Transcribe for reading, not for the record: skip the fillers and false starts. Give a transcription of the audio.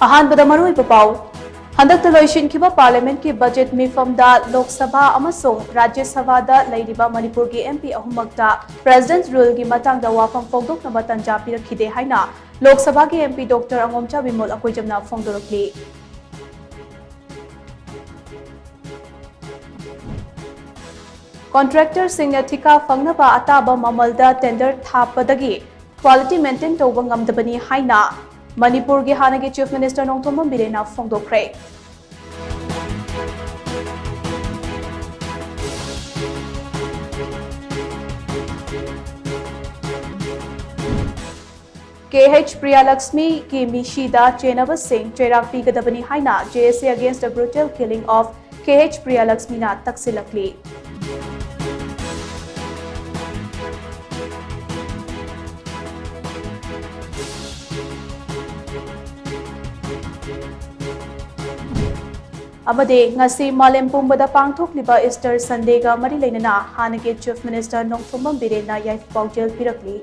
अहानबदा मरुइबा पाउ हंदकता लोइसिनखिबा पार्लियामेंट की बजट मिफमदा लोक सभा अमसुंग राज्य सभादा लैरिबा मणिपुर की एमपी अहुमक्ता प्रेसिडेंट रूल की मतंगदा वाफम फोंदोकनबा तंजा पिरखिदे हाइना लोक सभा की एमपी डॉक्टर अंगोमचा विमोल अकोइजमना फोंदोरखली। कॉन्ट्रैक्टर सिंह ठिका फंगनबा अताबा ममलदा टेंडर थापदगी क्वालिटी मेंटेन तौबा ngamdabani हाइना मणिपुर की हानगी चीफ मिनिस्टर नोंथोम्बम बिरेना फोंदोखरे। KH प्रियालक्ष्मी की मिशीदा चेनब सिंह चेराग पीगदबनी हाइना JSA against the brutal killing of KH Priyalakshmi ना तक्सिलकली। ngasi malem pumbada pangthokliba Easter Sunday ga mari leinana hanage Chief Minister Nongthombam Birena yaif paujel pirakli।